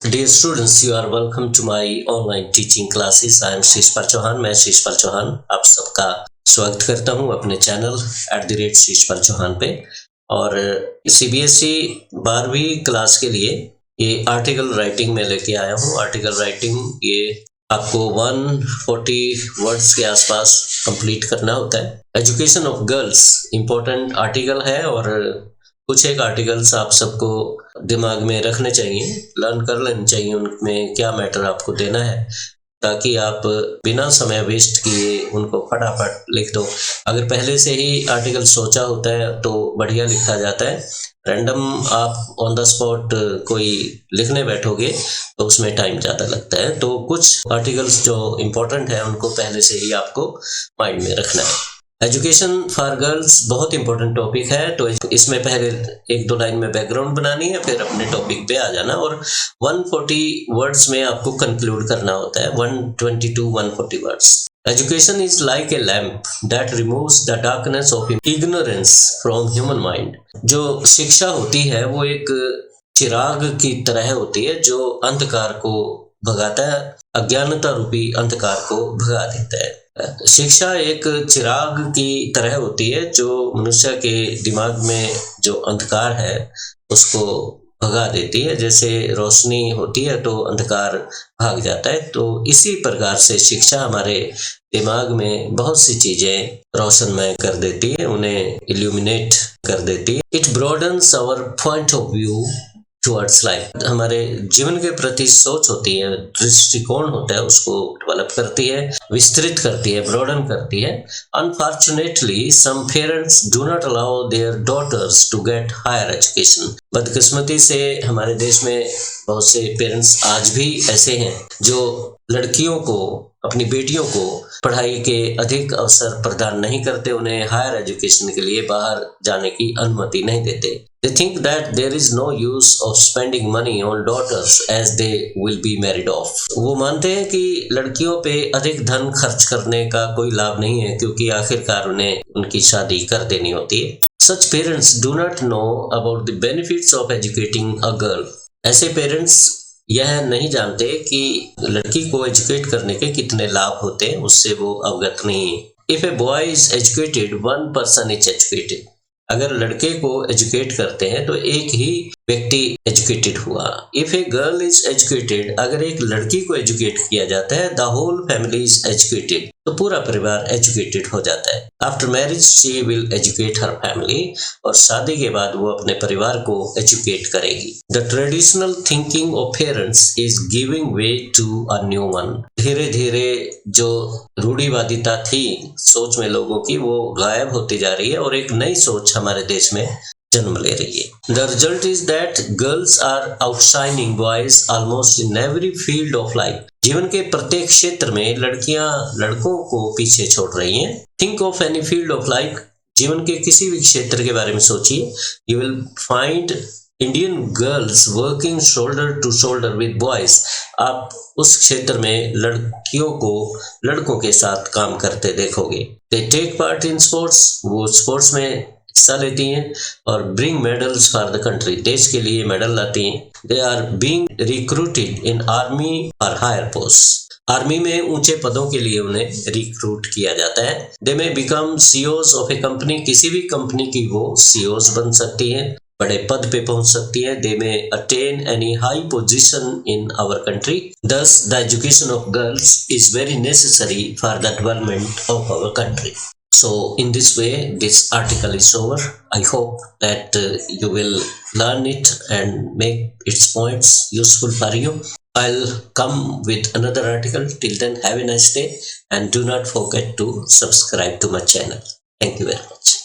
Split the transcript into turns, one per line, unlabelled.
Dear students, you are welcome to my online teaching classes. I am Sheeshpal Chauhan. मैं शीशपाल चौहान आप सबका स्वागत करता हूं अपने चैनल शीशपाल चौहान पे। और सीबीएसई 12वीं क्लास के लिए ये आर्टिकल राइटिंग में लेके आया हूं। आर्टिकल राइटिंग ये आपको 140 वर्ड्स के आसपास कंप्लीट करना होता है। Education of girls important article है और कुछ एक आर्टिकल्स आप सबको दिमाग में रखने चाहिए, लर्न कर लेने चाहिए उनमें क्या मैटर आपको देना है, ताकि आप बिना समय वेस्ट किए उनको फटाफट लिख दो। अगर पहले से ही आर्टिकल सोचा होता है तो बढ़िया लिखा जाता है। रैंडम आप ऑन द स्पॉट कोई लिखने बैठोगे तो उसमें टाइम ज़्यादा लगता है। तो कुछ आर्टिकल्स जो इम्पोर्टेंट है उनको पहले से ही आपको माइंड में रखना है। एजुकेशन फॉर गर्ल्स बहुत इंपॉर्टेंट टॉपिक है, तो इसमें पहले एक दो लाइन में बैकग्राउंड बनानी है, फिर अपने टॉपिक पे आ जाना और 140 वर्ड्स में आपको कंक्लूड करना होता है। 120 to 140 words. Education is like a lamp that removes the darkness of ignorance from human mind. जो शिक्षा होती है वो एक चिराग की तरह होती है जो अंधकार को भगाता है, अज्ञानता रूपी अंधकार को भगा देता है। शिक्षा एक चिराग की तरह होती है जो मनुष्य के दिमाग में जो अंधकार है उसको भगा देती है। जैसे रोशनी होती है तो अंधकार भाग जाता है, तो इसी प्रकार से शिक्षा हमारे दिमाग में बहुत सी चीजें रोशनमय कर देती है, उन्हें इल्यूमिनेट कर देती है। It broadens our point of view towards life. हमारे जीवन के प्रति सोच होती है, दृष्टिकोण होता है, उसको डेवलप करती है, विस्तृत करती है, ब्रॉडन करती है। Unfortunately some parents do not allow their daughters to get higher education. बदकिस्मती से हमारे देश में बहुत से पेरेंट्स आज भी ऐसे हैं जो लड़कियों को, अपनी बेटियों को पढ़ाई के अधिक अवसर प्रदान नहीं करते, उन्हें हायर एजुकेशन के लिए बाहर जाने की अनुमति नहीं देते। They think that there is no use of spending money on daughters as they will be married off. वो मानते हैं कि लड़कियों पे अधिक धन खर्च करने का कोई लाभ नहीं है, क्योंकि आखिरकार उन्हें उनकी शादी कर देनी होती है। Such parents do not know about the benefits of educating a girl. ऐसे पेरेंट्स यह नहीं जानते कि लड़की को एजुकेट करने के कितने लाभ होते हैं, उससे वो अवगत नहीं है। If a boy is educated, one person is educated. अगर लड़के को एजुकेट करते हैं तो एक ही व्यक्ति एजुकेटेड हुआ। If a girl is educated, अगर एक लड़की को एजुकेट किया जाता है, the whole family is educated, तो पूरा परिवार एजुकेटेड हो जाता है। After marriage she will educate her family, और शादी के बाद वो अपने परिवार को एजुकेट करेगी। The traditional thinking of parents is giving way to a new one. धीरे धीरे जो रूढ़िवादिता थी सोच में लोगों की, वो गायब होती जा रही है और एक नई सोच हमारे देश में जन्म ले रही है। The result is that girls are outshining boys almost in every field of life. जीवन के प्रत्येक क्षेत्र में लड़कियां लड़कों को पीछे छोड़ रही हैं। Think of any field of life. जीवन के किसी भी क्षेत्र के बारे में सोचिए। You will find Indian girls working shoulder to shoulder with boys. आप उस क्षेत्र में लड़कियों को लड़कों के साथ काम करते देखोगे। They take part in sports. वो स्पोर्ट्स में हिस्सा लेती हैं और bring medals for the country, देश के लिए मेडल लाती हैं। They are being recruited in army for higher post. Army में ऊंचे पदों के लिए उन्हें रिक्रूट किया जाता है। They may become CEOs of a company, किसी भी कंपनी की वो सीईओज बन सकती हैं, बड़े पद पे पहुंच सकती है। They may attain any high position in our country. Thus, the education of girls is very necessary for the development of our country. So in this way this article is over. I hope that you will learn it and make its points useful for you. I'll come with another article. Till then, have a nice day and do not forget to subscribe to my channel. Thank you very much.